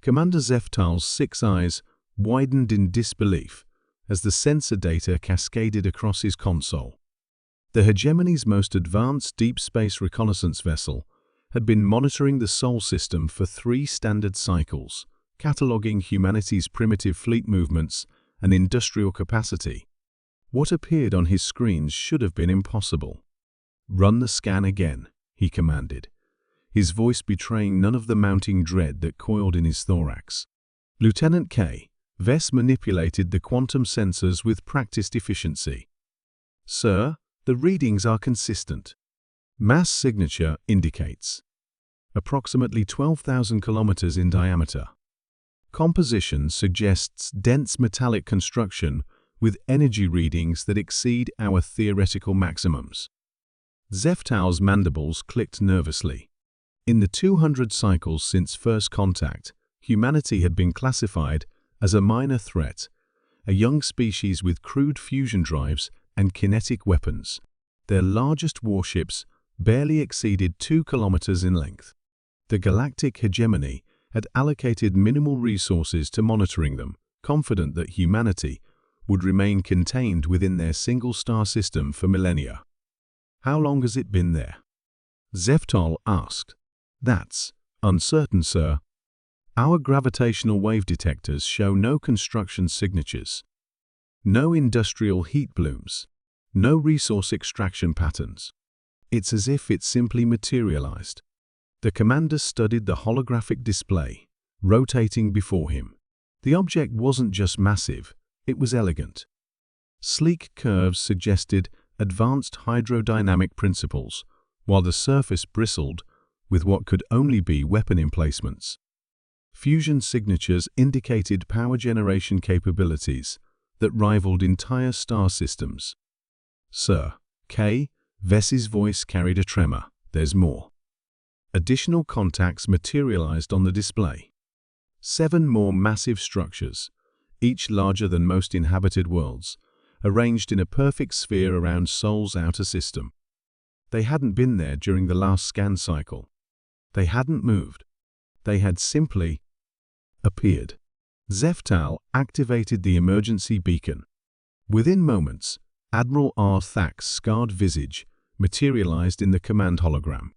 Commander Zeftal's 6 eyes widened in disbelief as the sensor data cascaded across his console. The hegemony's most advanced deep space reconnaissance vessel had been monitoring the Sol system for 3 standard cycles, cataloging humanity's primitive fleet movements and industrial capacity. What appeared on his screens should have been impossible. "Run the scan again," he commanded, his voice betraying none of the mounting dread that coiled in his thorax. Lieutenant K. Vess manipulated the quantum sensors with practiced efficiency. "Sir, the readings are consistent. Mass signature indicates approximately 12,000 kilometers in diameter. Composition suggests dense metallic construction with energy readings that exceed our theoretical maximums." Zeftal's mandibles clicked nervously. In the 200 cycles since first contact, humanity had been classified as a minor threat, a young species with crude fusion drives and kinetic weapons. Their largest warships barely exceeded 2 kilometers in length. The galactic hegemony had allocated minimal resources to monitoring them, confident that humanity would remain contained within their single star system for millennia. "How long has it been there?" Zeftal asked. "That's uncertain, sir. Our gravitational wave detectors show no construction signatures, no industrial heat blooms, no resource extraction patterns. It's as if it simply materialized." The commander studied the holographic display, rotating before him. The object wasn't just massive, it was elegant. Sleek curves suggested advanced hydrodynamic principles, while the surface bristled with what could only be weapon emplacements. Fusion signatures indicated power generation capabilities that rivaled entire star systems. "Sir," K. Vess's voice carried a tremor. "There's more." Additional contacts materialized on the display. 7 more massive structures, each larger than most inhabited worlds, arranged in a perfect sphere around Sol's outer system. They hadn't been there during the last scan cycle. They hadn't moved. They had simply appeared. Zeftal activated the emergency beacon. Within moments, Admiral R. Thack's scarred visage materialized in the command hologram.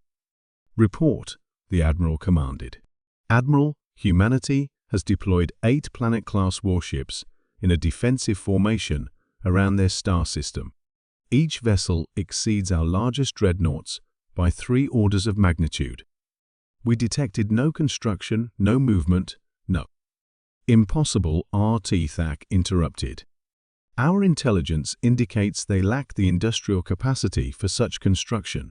"Report," the Admiral commanded. "Admiral, humanity has deployed 8 planet-class warships in a defensive formation around their star system. Each vessel exceeds our largest dreadnoughts by 3 orders of magnitude. We detected no construction, no movement, no." "Impossible," R.T. Thack interrupted. "Our intelligence indicates they lack the industrial capacity for such construction.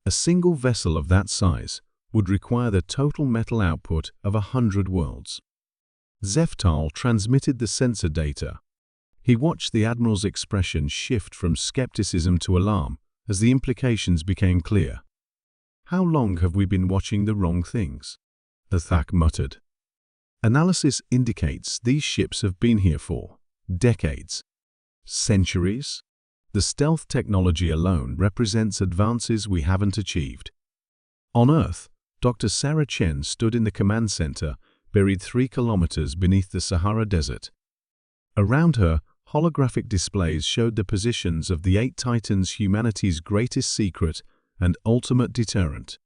A single vessel of that size would require the total metal output of 100 worlds." Zeftal transmitted the sensor data. He watched the Admiral's expression shift from skepticism to alarm as the implications became clear. "How long have we been watching the wrong things?" the Thack muttered. "Analysis indicates these ships have been here for decades, centuries. The stealth technology alone represents advances we haven't achieved." On Earth, Dr. Sarah Chen stood in the command center, buried 3 kilometers beneath the Sahara Desert. Around her, holographic displays showed the positions of the 8 Titans, humanity's greatest secret and ultimate deterrent.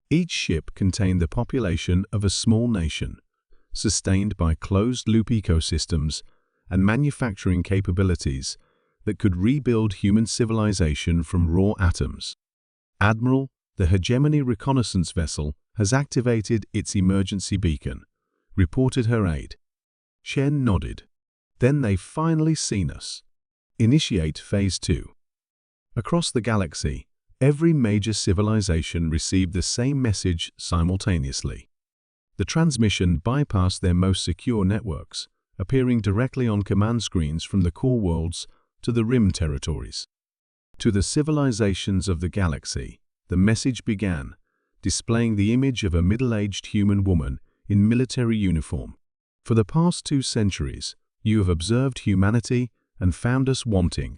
Each ship contained the population of a small nation, sustained by closed-loop ecosystems and manufacturing capabilities that could rebuild human civilization from raw atoms. "Admiral, the Hegemony reconnaissance vessel has activated its emergency beacon," reported her aide. Chen nodded. "Then they've finally seen us. Initiate Phase 2. Across the galaxy, every major civilization received the same message simultaneously. The transmission bypassed their most secure networks, appearing directly on command screens from the core worlds to the rim territories. To the civilizations of the galaxy, the message began, displaying the image of a middle-aged human woman in military uniform. "For the past 2 centuries, you have observed humanity and found us wanting.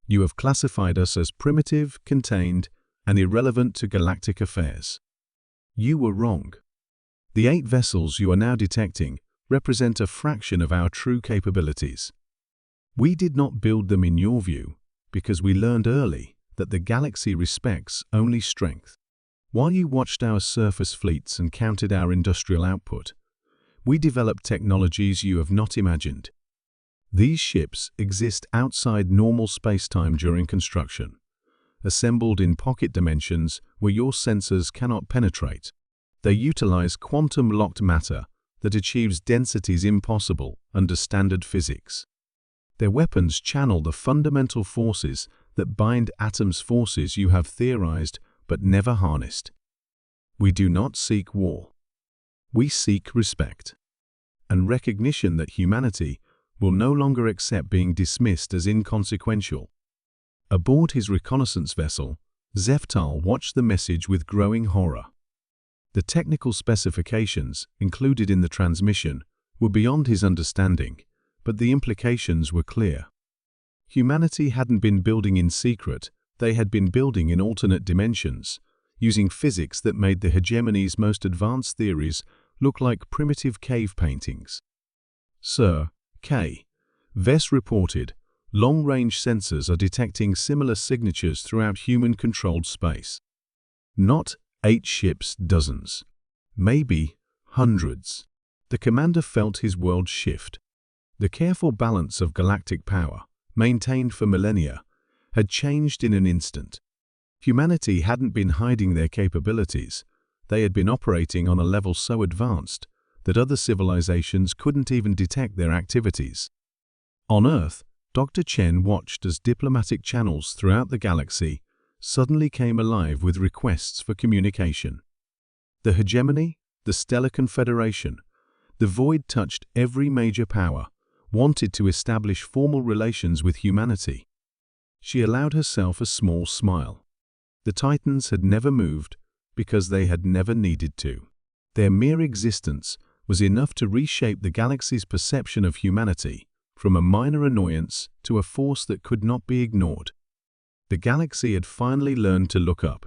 You have classified us as primitive, contained, and irrelevant to galactic affairs. You were wrong. The 8 vessels you are now detecting represent a fraction of our true capabilities. We did not build them in your view because we learned early that the galaxy respects only strength. While you watched our surface fleets and counted our industrial output, we developed technologies you have not imagined. These ships exist outside normal spacetime during construction, assembled in pocket dimensions where your sensors cannot penetrate. They utilize quantum-locked matter that achieves densities impossible under standard physics. Their weapons channel the fundamental forces that bind atoms' forces you have theorized but never harnessed. We do not seek war. We seek respect and recognition that humanity will no longer accept being dismissed as inconsequential. Aboard his reconnaissance vessel, Zeftal watched the message with growing horror. The technical specifications included in the transmission were beyond his understanding, but the implications were clear. Humanity hadn't been building in secret, they had been building in alternate dimensions, using physics that made the hegemony's most advanced theories look like primitive cave paintings. Sir K. Vess reported, long-range sensors are detecting similar signatures throughout human-controlled space. Not 8 ships, dozens. Maybe hundreds. The commander felt his world shift. The careful balance of galactic power, maintained for millennia, had changed in an instant. Humanity hadn't been hiding their capabilities. They had been operating on a level so advanced that other civilizations couldn't even detect their activities. On Earth, Dr. Chen watched as diplomatic channels throughout the galaxy suddenly came alive with requests for communication. The hegemony, the Stellar Confederation, the Void touched every major power, wanted to establish formal relations with humanity. She allowed herself a small smile. The Titans had never moved because they had never needed to. Their mere existence was enough to reshape the galaxy's perception of humanity from a minor annoyance to a force that could not be ignored. The galaxy had finally learned to look up.